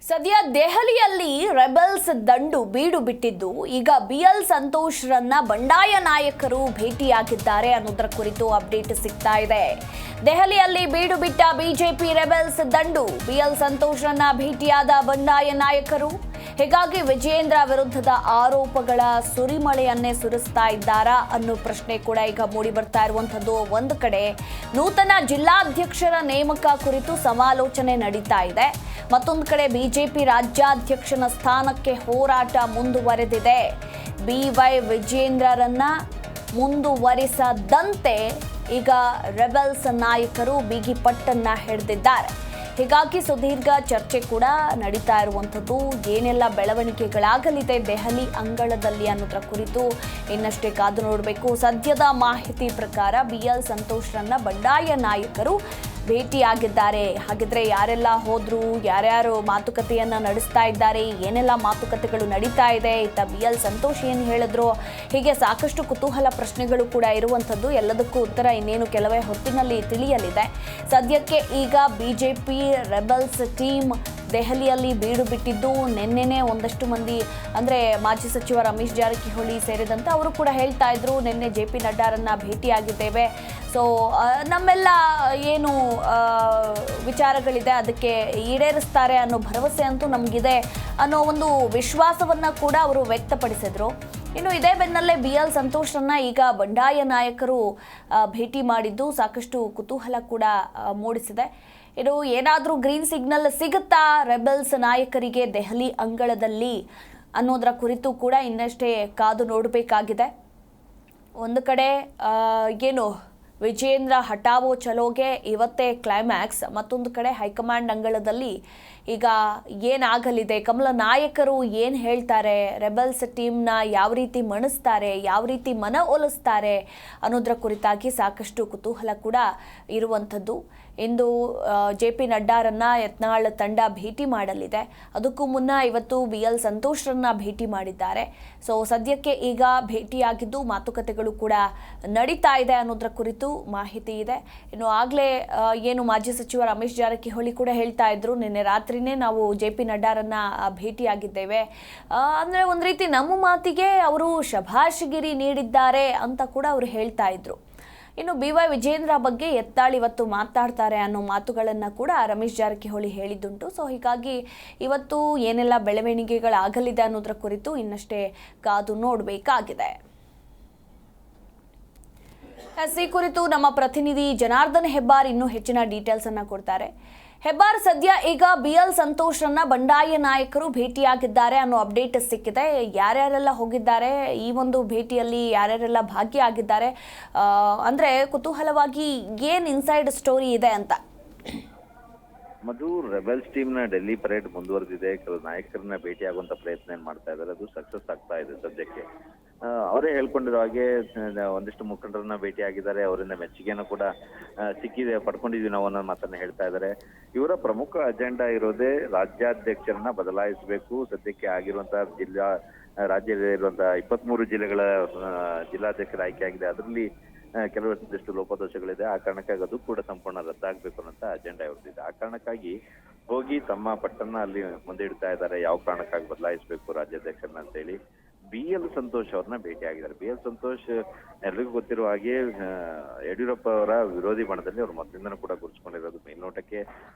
ಸದ್ಯ ದೆಹಲಿಯಲ್ಲಿ ರೆಬೆಲ್ಸ್ ದಂಡು ಬೀಡು ಬಿಟ್ಟಿದ್ದು ಈಗ BL ಸಂತೋಷ್ರನ್ನ ಬಂಡಾಯ ನಾಯಕರು ಭೇಟಿಯಾಗಿದ್ದಾರೆ ಅನ್ನೋದರ ಕುರಿತು ಅಪ್ಡೇಟ್ ಸಿಗ್ತಾ ಇದೆ. ದೆಹಲಿಯಲ್ಲಿ ಬೀಡು ಬಿಟ್ಟ ಬಿಜೆಪಿ ರೆಬೆಲ್ಸ್ ದಂಡು BL ಸಂತೋಷ್ರನ್ನ ಭೇಟಿಯಾದ ಬಂಡಾಯ ನಾಯಕರು. ಹೀಗಾಗಿ ವಿಜಯೇಂದ್ರ ವಿರುದ್ಧದ ಆರೋಪಗಳ ಸುರಿಮಳೆಯನ್ನೇ ಸುರಿಸ್ತಾ ಇದ್ದಾರಾ ಅನ್ನೋ ಪ್ರಶ್ನೆ ಕೂಡ ಈಗ ಮೂಡಿ ಬರ್ತಾ ಇರುವಂತದ್ದು. ಒಂದು ಕಡೆ ನೂತನ ಜಿಲ್ಲಾಧ್ಯಕ್ಷರ ನೇಮಕ ಕುರಿತು ಸಮಾಲೋಚನೆ ನಡೀತಾ ಇದೆ, ಮತ್ತೊಂದು ಕಡೆ ಬಿಜೆಪಿ ರಾಜ್ಯಾಧ್ಯಕ್ಷನ ಸ್ಥಾನಕ್ಕೆ ಹೋರಾಟ ಮುಂದುವರೆದಿದೆ. BY ವಿಜಯೇಂದ್ರರನ್ನ ಮುಂದುವರಿಸದಂತೆ ಈಗ ರೆಬೆಲ್ಸ್ ನಾಯಕರು ಬಿಗಿ ಪಟ್ಟನ್ನ ಹಿಡಿದಿದ್ದಾರೆ. ಹೀಗಾಗಿ ಸುದೀರ್ಘ ಚರ್ಚೆ ಕೂಡ ನಡೀತಾ ಇರುವಂಥದ್ದು. ಏನೆಲ್ಲ ಬೆಳವಣಿಗೆಗಳಾಗಲಿದೆ ದೆಹಲಿ ಅಂಗಳದಲ್ಲಿ ಅನ್ನೋದರ ಕುರಿತು ಇನ್ನಷ್ಟೇ ಕಾದು ನೋಡಬೇಕು. ಸದ್ಯದ ಮಾಹಿತಿ ಪ್ರಕಾರ BL ಸಂತೋಷ್ರನ್ನ ಬಂಡಾಯ ನಾಯಕರು ಭೇಟಿಯಾಗಿದ್ದಾರೆ. ಹಾಗಿದ್ರೆ ಯಾರೆಲ್ಲ ಹೋದ್ರು, ಯಾರ್ಯಾರು ಮಾತುಕತೆಯನ್ನ ನಡೆಸ್ತಾ ಇದ್ದಾರೆ, ಏನೆಲ್ಲ ಮಾತುಕತೆಗಳು ನಡೀತಾ ಇದೆ, ಇತ್ತ BL ಸಂತೋಷ್ ಏನು ಹೇಳಿದ್ರು, ಹೀಗೆ ಸಾಕಷ್ಟು ಕುತೂಹಲ ಪ್ರಶ್ನೆಗಳು ಕೂಡ ಇರುವಂಥದ್ದು. ಎಲ್ಲದಕ್ಕೂ ಉತ್ತರ ಇನ್ನೇನು ಕೆಲವೇ ಹೊತ್ತಿನಲ್ಲಿ ತಿಳಿಯಲಿದೆ. ಸದ್ಯಕ್ಕೆ ಈಗ ಬಿಜೆಪಿ ರೆಬೆಲ್ಸ್ ಟೀಮ್ ದೆಹಲಿಯಲ್ಲಿ ಬೀಡು ಬಿಟ್ಟಿದ್ದು. ನಿನ್ನೆನೇ ಒಂದಷ್ಟು ಮಂದಿ ಅಂದರೆ ಮಾಜಿ ಸಚಿವ ರಮೇಶ್ ಜಾರಕಿಹೊಳಿ ಸೇರಿದಂತೆ ಅವರು ಕೂಡ ಹೇಳ್ತಾ ಇದ್ರು, ನಿನ್ನೆ JP ನಡ್ಡಾರನ್ನ ಭೇಟಿಯಾಗಿದ್ದೇವೆ, ಸೊ ನಮ್ಮೆಲ್ಲ ಏನು ವಿಚಾರಗಳಿದೆ ಅದಕ್ಕೆ ಈಡೇರಿಸ್ತಾರೆ ಅನ್ನೋ ಭರವಸೆ ಅಂತೂ ನಮಗಿದೆ ಅನ್ನೋ ಒಂದು ವಿಶ್ವಾಸವನ್ನು ಕೂಡ ಅವರು ವ್ಯಕ್ತಪಡಿಸಿದ್ರು. ಇನ್ನು ಇದೇ ಬೆನ್ನಲ್ಲೇ BL ಸಂತೋಷ್ರನ್ನ ಈಗ ಬಂಡಾಯ ನಾಯಕರು ಭೇಟಿ ಮಾಡಿದ್ದು ಸಾಕಷ್ಟು ಕುತೂಹಲ ಕೂಡ ಮೂಡಿಸಿದೆ. ಇದು ಏನಾದರೂ ಗ್ರೀನ್ ಸಿಗ್ನಲ್ ಸಿಗುತ್ತಾ ರೆಬೆಲ್ಸ್ ನಾಯಕರಿಗೆ ದೆಹಲಿ ಅಂಗಳದಲ್ಲಿ ಅನ್ನೋದರ ಕುರಿತು ಕೂಡ ಇನ್ನಷ್ಟೇ ಕಾದು ನೋಡಬೇಕಾಗಿದೆ. ಒಂದು ಕಡೆ ಏನು ವಿಜಯೇಂದ್ರ ಹಟಾವೋ ಚಲೋಗೆ ಇವತ್ತೇ ಕ್ಲೈಮ್ಯಾಕ್ಸ್, ಮತ್ತೊಂದು ಕಡೆ ಹೈಕಮಾಂಡ್ ಅಂಗಳದಲ್ಲಿ ಈಗ ಏನಾಗಲಿದೆ, ಕಮಲ ನಾಯಕರು ಏನು ಹೇಳ್ತಾರೆ, ರೆಬೆಲ್ಸ್ ಟೀಮ್ನ ಯಾವ ರೀತಿ ಮಣಿಸ್ತಾರೆ, ಯಾವ ರೀತಿ ಮನ ಒಲಿಸ್ತಾರೆ ಅನ್ನೋದರ ಕುರಿತಾಗಿ ಸಾಕಷ್ಟು ಕುತೂಹಲ ಕೂಡ ಇರುವಂಥದ್ದು. ಇಂದು JP ನಡ್ಡಾರನ್ನ ಯತ್ನಾಳ್ ತಂಡ ಭೇಟಿ ಮಾಡಲಿದೆ. ಅದಕ್ಕೂ ಮುನ್ನ ಇವತ್ತು BL ಸಂತೋಷ್ರನ್ನ ಭೇಟಿ ಮಾಡಿದ್ದಾರೆ. ಸೊ ಸದ್ಯಕ್ಕೆ ಈಗ ಭೇಟಿಯಾಗಿದ್ದು ಮಾತುಕತೆಗಳು ಕೂಡ ನಡೀತಾ ಇದೆ ಅನ್ನೋದರ ಕುರಿತು ಮಾಹಿತಿ ಇದೆ. ಇನ್ನು ಆಗಲೇ ಏನು ಮಾಜಿ ಸಚಿವ ರಮೇಶ್ ಜಾರಕಿಹೊಳಿ ಕೂಡ ಹೇಳ್ತಾ ಇದ್ರು, ನಿನ್ನೆ ರಾತ್ರಿನೇ ನಾವು JP ನಡ್ಡಾರನ್ನ ಭೇಟಿಯಾಗಿದ್ದೇವೆ, ಅಂದರೆ ಒಂದು ರೀತಿ ನಮ್ಮ ಮಾತಿಗೆ ಅವರು ಶಭಾಷಗಿರಿ ನೀಡಿದ್ದಾರೆ ಅಂತ ಕೂಡ ಅವರು ಹೇಳ್ತಾ ಇದ್ರು. ಇನ್ನು BY ವಿಜಯೇಂದ್ರ ಬಗ್ಗೆ ಯತ್ನಾಳ್ ಇವತ್ತು ಮಾತಾಡ್ತಾರೆ ಅನ್ನೋ ಮಾತುಗಳನ್ನು ಕೂಡ ರಮೇಶ್ ಜಾರಕಿಹೊಳಿ ಹೇಳಿದ್ದುಂಟು. ಸೊ ಹೀಗಾಗಿ ಇವತ್ತು ಏನೆಲ್ಲ ಬೆಳವಣಿಗೆಗಳಾಗಲಿದೆ ಅನ್ನೋದರ ಕುರಿತು ಇನ್ನಷ್ಟೇ ಕಾದು ನೋಡಬೇಕಾಗಿದೆ. ಈ ಕುರಿತು ನಮ್ಮ ಪ್ರತಿನಿಧಿ ಜನಾರ್ದನ್ ಹೆಬ್ಬಾರ್ ಇನ್ನೂ ಹೆಚ್ಚಿನ ಡೀಟೇಲ್ಸ್ ಅನ್ನ ಕೊಡ್ತಾರೆ. ಹೆಬ್ಬಾರ್, ಸದ್ಯ ಈಗ BL ಸಂತೋಷ್ರನ್ನ ಬಂಡಾಯ ನಾಯಕರು ಭೇಟಿಯಾಗಿದ್ದಾರೆ ಅನ್ನೋ ಅಪ್ಡೇಟ್ ಸಿಕ್ಕಿದೆ. ಯಾರ್ಯಾರೆಲ್ಲ ಹೋಗಿದ್ದಾರೆ, ಈ ಒಂದು ಭೇಟಿಯಲ್ಲಿ ಯಾರ್ಯಾರೆಲ್ಲ ಭಾಗಿಯಾಗಿದ್ದಾರೆ, ಅಂದ್ರೆ ಕುತೂಹಲವಾಗಿ ಏನ್ ಇನ್ಸೈಡ್ ಸ್ಟೋರಿ ಇದೆ ಅಂತ. ಮಧು, ರೆಬೆಲ್ಸ್ ಟೀಮ್ ನ ಡೆಲ್ಲಿ ಪರೇಡ್ ಮುಂದುವರೆದಿದೆ. ಕೆಲವು ನಾಯಕರನ್ನ ಭೇಟಿ ಆಗುವಂತ ಪ್ರಯತ್ನ ಮಾಡ್ತಾ ಇದ್ದಾರೆ, ಅದು ಸಕ್ಸಸ್ ಆಗ್ತಾ ಇದೆ ಸದ್ಯಕ್ಕೆ. ಅವರೇ ಹೇಳ್ಕೊಂಡಿರೋ ಹಾಗೆ ಒಂದಿಷ್ಟು ಮುಖಂಡರನ್ನ ಭೇಟಿ ಆಗಿದ್ದಾರೆ, ಅವರಿಂದ ಮೆಚ್ಚುಗೆಯನ್ನು ಕೂಡ ಸಿಕ್ಕಿದೆ, ಪಡ್ಕೊಂಡಿದ್ವಿ ನಾವು ಅನ್ನೋ ಮಾತನ್ನ ಹೇಳ್ತಾ ಇದ್ದಾರೆ. ಇವರ ಪ್ರಮುಖ ಅಜೆಂಡಾ ಇರೋದೇ ರಾಜ್ಯಾಧ್ಯಕ್ಷರನ್ನ ಬದಲಾಯಿಸಬೇಕು. ಸದ್ಯಕ್ಕೆ ಆಗಿರುವಂತಹ ರಾಜ್ಯದಲ್ಲಿರುವಂತಹ 23 ಜಿಲ್ಲೆಗಳ ಜಿಲ್ಲಾಧ್ಯಕ್ಷರ ಆಯ್ಕೆ ಆಗಿದೆ. ಅದರಲ್ಲಿ ಕೆಲವೊಂದಿಷ್ಟು ಲೋಪದೋಷಗಳಿದೆ. ಆ ಕಾರಣಕ್ಕಾಗಿ ಅದು ಕೂಡ ಸಂಪೂರ್ಣ ರದ್ದಾಗಬೇಕು ಅನ್ನೋಂತ ಅಜೆಂಡಾ ಇವ್ರದ್ದಿದೆ. ಆ ಕಾರಣಕ್ಕಾಗಿ ಹೋಗಿ ತಮ್ಮ ಪಟ್ಟನ್ನ ಅಲ್ಲಿ ಮುಂದೆ ಇಡ್ತಾ ಇದ್ದಾರೆ, ಯಾವ ಕಾರಣಕ್ಕಾಗಿ ಬದಲಾಯಿಸಬೇಕು ರಾಜ್ಯಾಧ್ಯಕ್ಷರನ್ನ ಅಂತ ಹೇಳಿ. BL ಸಂತೋಷ್ ಅವ್ರನ್ನ ಭೇಟಿ ಆಗಿದ್ದಾರೆ. BL ಸಂತೋಷ್ ಎಲ್ರಿಗೂ ಗೊತ್ತಿರುವ ಹಾಗೆ ಯಡಿಯೂರಪ್ಪ ಅವರ ವಿರೋಧಿ ಬಣದಲ್ಲಿ ಅವ್ರು ಮೊದಲಿಂದನೂ ಕೂಡ ಗುರುತಿಸ್ಕೊಂಡಿರೋದು. ಮೇಲ್ನೋಟಕ್ಕೆ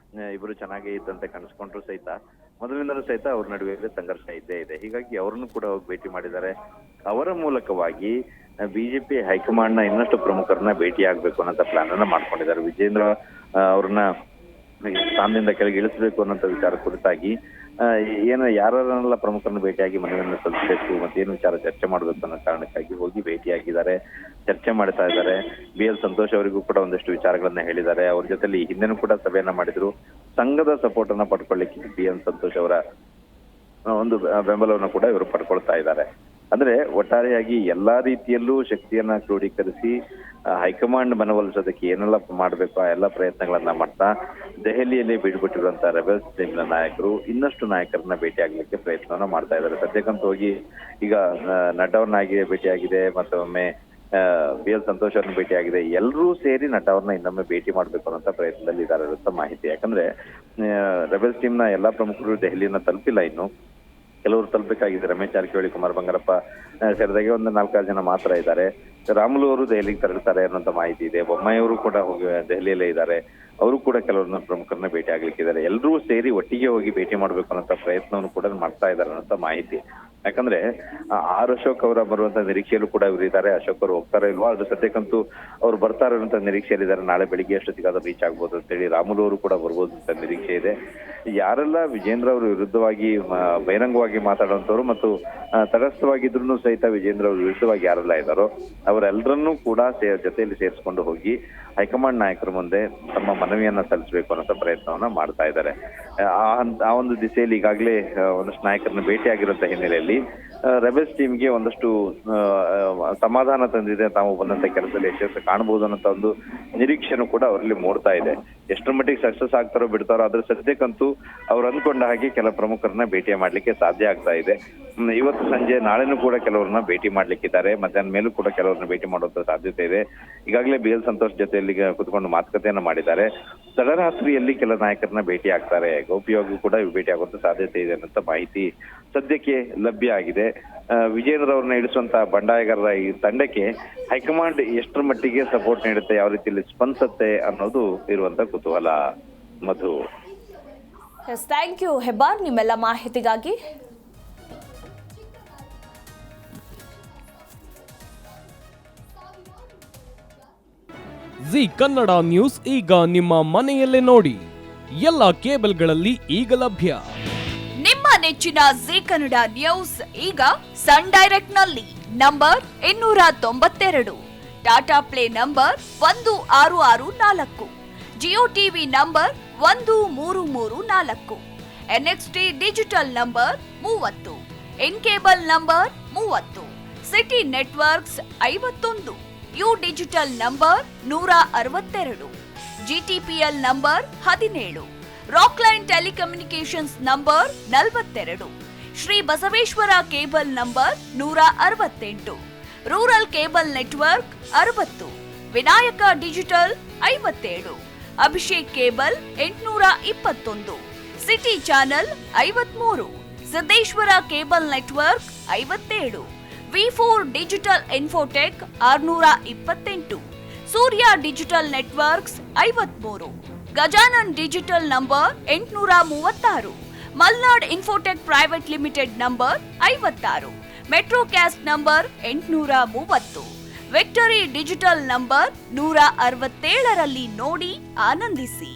ಇಬ್ಬರು ಚೆನ್ನಾಗೇ ಇದ್ದಂತೆ ಕಾಣಿಸ್ಕೊಂಡ್ರು ಸಹಿತ ಮೊದಲಿಂದಲೂ ಸಹಿತ ಅವ್ರ ನಡುವೆ ಸಂಘರ್ಷ ಇದ್ದೇ ಇದೆ. ಹೀಗಾಗಿ ಅವರನ್ನು ಕೂಡ ಹೋಗಿ ಭೇಟಿ ಮಾಡಿದ್ದಾರೆ. ಅವರ ಮೂಲಕವಾಗಿ ಬಿಜೆಪಿ ಹೈಕಮಾಂಡ್ ನ ಇನ್ನಷ್ಟು ಪ್ರಮುಖರನ್ನ ಭೇಟಿ ಆಗ್ಬೇಕು ಅನ್ನೋ ಪ್ಲಾನ್ ಅನ್ನ ಮಾಡ್ಕೊಂಡಿದ್ದಾರೆ. ವಿಜೇಂದ್ರ ಅವ್ರನ್ನ ಸ್ಥಾನದಿಂದ ಕೆಳಗೆ ಇಳಿಸಬೇಕು ಅನ್ನೋ ವಿಚಾರ ಕುರಿತಾಗಿ ಏನು ಯಾರನ್ನೆಲ್ಲ ಪ್ರಮುಖರನ್ನ ಭೇಟಿಯಾಗಿ ಮನವಿಯನ್ನು ಸಲ್ಲಿಸಬೇಕು ಮತ್ತೆ ಏನು ವಿಚಾರ ಚರ್ಚೆ ಮಾಡಬೇಕು ಅನ್ನೋ ಕಾರಣಕ್ಕಾಗಿ ಹೋಗಿ ಭೇಟಿಯಾಗಿದ್ದಾರೆ, ಚರ್ಚೆ ಮಾಡ್ತಾ ಇದ್ದಾರೆ. BL ಸಂತೋಷ್ ಅವರಿಗೂ ಕೂಡ ಒಂದಷ್ಟು ವಿಚಾರಗಳನ್ನ ಹೇಳಿದ್ದಾರೆ. ಅವ್ರ ಜೊತೆಲಿ ಹಿಂದೆನೂ ಕೂಡ ಸಭೆಯನ್ನ ಮಾಡಿದ್ರು. ಸಂಘದ ಸಪೋರ್ಟ್ ಅನ್ನ ಪಡ್ಕೊಳ್ಳಿಕ್ಕೆ BL ಸಂತೋಷ್ ಅವರ ಒಂದು ಬೆಂಬಲವನ್ನು ಕೂಡ ಇವರು ಪಡ್ಕೊಳ್ತಾ ಇದ್ದಾರೆ. ಅಂದ್ರೆ ಒಟ್ಟಾರೆಯಾಗಿ ಎಲ್ಲಾ ರೀತಿಯಲ್ಲೂ ಶಕ್ತಿಯನ್ನ ಕ್ರೋಢೀಕರಿಸಿ ಹೈಕಮಾಂಡ್ ಮನವೊಲಿಸೋದಕ್ಕೆ ಏನೆಲ್ಲ ಮಾಡಬೇಕು ಆ ಎಲ್ಲ ಪ್ರಯತ್ನಗಳನ್ನ ಮಾಡ್ತಾ ದೆಹಲಿಯಲ್ಲಿ ಬಿಡ್ಬಿಟ್ಟಿರುವಂತಹ ರೆಬೆಲ್ಸ್ ಟೀಮ್ನ ನಾಯಕರು ಇನ್ನಷ್ಟು ನಾಯಕರನ್ನ ಭೇಟಿ ಆಗ್ಲಿಕ್ಕೆ ಪ್ರಯತ್ನವನ್ನ ಮಾಡ್ತಾ ಇದ್ದಾರೆ. ಸದ್ಯಕ್ಕಂತೂ ಹೋಗಿ ಈಗ ನಡ್ಡಾ ಅವ್ರನ್ನಾಗಿ ಭೇಟಿಯಾಗಿದೆ, ಮತ್ತೊಮ್ಮೆ ಬಿ ಎಲ್ ಸಂತೋಷ್ ಅವ್ರನ್ನ ಭೇಟಿಯಾಗಿದೆ. ಎಲ್ಲರೂ ಸೇರಿ ನಟ ಅವ್ರನ್ನ ಇನ್ನೊಮ್ಮೆ ಭೇಟಿ ಮಾಡಬೇಕು ಅನ್ನೋ ಪ್ರಯತ್ನದಲ್ಲಿ ಇದ್ದಾರೆ ಅಂತ ಮಾಹಿತಿ. ಯಾಕಂದ್ರೆ ರೆಬೆಲ್ಸ್ ಟೀಮ್ ನ ಎಲ್ಲಾ ಪ್ರಮುಖರು ದೆಹಲಿಯನ್ನ ತಲುಪಿಲ್ಲ ಇನ್ನು. ಕೆಲವರು ತಲುಪಬೇಕಾಗಿದೆ. ರಮೇಶ್ ಜಾರಕಿಹೊಳಿ, ಕುಮಾರ್ ಬಂಗಾರಪ್ಪ ಸೇರಿದಾಗೆ ಒಂದು 4-6 ಜನ ಮಾತ್ರ ಇದ್ದಾರೆ. ರಾಮುಲು ಅವರು ದೆಹಲಿಗೆ ತೆರಳುತ್ತಾರೆ ಅನ್ನೋಂಥ ಮಾಹಿತಿ ಇದೆ. ಬೊಮ್ಮಾಯಿ ಅವರು ಕೂಡ ಹೋಗಿ ದೆಹಲಿಯಲ್ಲೇ ಇದ್ದಾರೆ. ಅವರು ಕೂಡ ಕೆಲವ್ರನ್ನ ಪ್ರಮುಖರನ್ನ ಭೇಟಿ ಆಗ್ಲಿಕ್ಕಿದ್ದಾರೆ. ಎಲ್ಲರೂ ಸೇರಿ ಒಟ್ಟಿಗೆ ಹೋಗಿ ಭೇಟಿ ಮಾಡ್ಬೇಕು ಅನ್ನೋ ಪ್ರಯತ್ನವನ್ನು ಕೂಡ ಮಾಡ್ತಾ ಇದ್ದಾರೆ ಅನ್ನೋ ಮಾಹಿತಿ. ಯಾಕಂದ್ರೆ ಆರ್ ಅಶೋಕ್ ಅವರ ಬರುವಂತ ನಿರೀಕ್ಷೆಯಲ್ಲೂ ಕೂಡ ಇವರು ಇದ್ದಾರೆ. ಅಶೋಕ್ ಅವರು ಹೋಗ್ತಾರೋ ಇಲ್ವಾ, ಅದು ಸದ್ಯಕ್ಕಂತೂ ಅವ್ರು ಬರ್ತಾರೆ ಅನ್ನೋ ನಿರೀಕ್ಷೆಯಲ್ಲಿದ್ದಾರೆ. ನಾಳೆ ಬೆಳಿಗ್ಗೆ ಅಷ್ಟೊತ್ತಿಗಾದ ರೀಚ್ ಆಗ್ಬೋದು ಅಂತೇಳಿ ರಾಮುಲು ಅವರು ಕೂಡ ಬರ್ಬೋದು ಅಂತ ನಿರೀಕ್ಷೆ ಇದೆ. ಯಾರೆಲ್ಲ ವಿಜೇಂದ್ರ ಅವರು ವಿರುದ್ಧವಾಗಿ ಬಹಿರಂಗವಾಗಿ ಮಾತಾಡುವಂತವ್ರು ಮತ್ತು ತಟಸ್ಥವಾಗಿದ್ರು ಸಹಿತ ವಿಜೇಂದ್ರ ಅವರು ವಿರುದ್ಧವಾಗಿ ಯಾರೆಲ್ಲ ಇದ್ದಾರೋ ಅವರೆಲ್ಲರನ್ನೂ ಕೂಡ ಜೊತೆಯಲ್ಲಿ ಸೇರಿಸ್ಕೊಂಡು ಹೋಗಿ ಹೈಕಮಾಂಡ್ ನಾಯಕರ ಮುಂದೆ ತಮ್ಮ ಮನವಿಯನ್ನ ಸಲ್ಲಿಸಬೇಕು ಅನ್ನೋ ಪ್ರಯತ್ನವನ್ನ ಮಾಡ್ತಾ ಇದ್ದಾರೆ. ಆ ಒಂದು ದಿಸೆಯಲ್ಲಿ ಈಗಾಗಲೇ ಒಂದಷ್ಟು ನಾಯಕರನ್ನ ಭೇಟಿಯಾಗಿರುವಂತ ಹಿನ್ನೆಲೆಯಲ್ಲಿ ರೆಬೆಲ್ಸ್ ಟೀಮ್ಗೆ ಒಂದಷ್ಟು ಸಮಾಧಾನ ತಂದಿದೆ. ತಾವು ಬಂದಂತ ಕೆಲಸದಲ್ಲಿ ಯಶಸ್ಸು ಕಾಣಬಹುದು ಅನ್ನೋ ಒಂದು ನಿರೀಕ್ಷೆನೂ ಕೂಡ ಅವರಲ್ಲಿ ಮೂಡ್ತಾ ಇದೆ. ಎಷ್ಟರ ಮಟ್ಟಿಗೆ ಸಕ್ಸಸ್ ಆಗ್ತಾರೋ ಬಿಡ್ತಾರೋ ಅದ್ರ ಸದ್ಯಕ್ಕಂತೂ ಅವ್ರು ಅಂದ್ಕೊಂಡ ಹಾಗೆ ಕೆಲ ಪ್ರಮುಖರನ್ನ ಭೇಟಿ ಮಾಡ್ಲಿಕ್ಕೆ ಸಾಧ್ಯ ಆಗ್ತಾ ಇದೆ. ಇವತ್ತು ಸಂಜೆ ನಾಳೆನೂ ಕೂಡ ಕೆಲವ್ರನ್ನ ಭೇಟಿ ಮಾಡ್ಲಿಕ್ಕಿದ್ದಾರೆ. ಮಧ್ಯಾಹ್ನ ಮೇಲೂ ಕೂಡ ಕೆಲವ್ರನ್ನ ಭೇಟಿ ಮಾಡುವಂತ ಸಾಧ್ಯತೆ ಇದೆ. ಈಗಾಗಲೇ ಬಿ ಎಲ್ ಸಂತೋಷ್ ಜೊತೆಯಲ್ಲಿ ಕುತ್ಕೊಂಡು ಮಾತುಕತೆಯನ್ನ ಮಾಡಿದ್ದಾರೆ. ತಡರಾತ್ರಿಯಲ್ಲಿ ಕೆಲ ನಾಯಕರನ್ನ ಭೇಟಿ ಆಗ್ತಾರೆ. ಗೋಪಿಯಾಗೂ ಕೂಡ ಭೇಟಿ ಆಗುವಂತ ಸಾಧ್ಯತೆ ಇದೆ ಅನ್ನೋ ಮಾಹಿತಿ ಸದ್ಯಕ್ಕೆ ಲಭ್ಯ ಆಗಿದೆ. ವಿಜೇಂದ್ರ ಅವ್ರನ್ನ ಇಳಿಸುವಂತ ಬಂಡಾಯಗಾರರ ಈ ತಂಡಕ್ಕೆ ಹೈಕಮಾಂಡ್ ಎಷ್ಟರ ಮಟ್ಟಿಗೆ ಸಪೋರ್ಟ್ ನೀಡುತ್ತೆ, ಯಾವ ರೀತಿಯಲ್ಲಿ ಸ್ಪಂದಿಸುತ್ತೆ ಅನ್ನೋದು ಇರುವಂತ ಕುತೂಹಲ. ಮಧು. ಎಸ್, ಥ್ಯಾಂಕ್ ಯು ಹೆಬ್ಬಾರ್ ನಿಮ್ಮೆಲ್ಲ ಮಾಹಿತಿಗಾಗಿ. ಜಿ ಕನ್ನಡ ನ್ಯೂಸ್ ಈಗ ನಿಮ್ಮ ಮನೆಯಲ್ಲೇ ನೋಡಿ. ಎಲ್ಲ ಕೇಬಲ್ಗಳಲ್ಲಿ ಈಗ ಲಭ್ಯ. ನಿಮ್ಮ ನೆಚ್ಚಿನ ಜಿ ಕನ್ನಡ ನ್ಯೂಸ್ ಈಗ ಸನ್ ಡೈರೆಕ್ಟ್ ನಲ್ಲಿ number 292, Tata Play number 1664, Jio TV number 1334, NXT digital number 30, in cable number 30, city networks 51, U digital number 162, GTPL number 17, Rockline telecommunications number 42, Shri Basaveshwara cable number 168, rural cable network 60, Vinayaka digital 57, Abhishek cable 821, city channel 53, Siddeshwara cable network 57, V4 digital infotech 628, Surya digital networks 53, Gajanan digital number 836, Malnad infotech private limited number 56, Metrocast number 830, victory digital number 167ರಲ್ಲಿ ನೋಡಿ ಆನಂದಿಸಿ.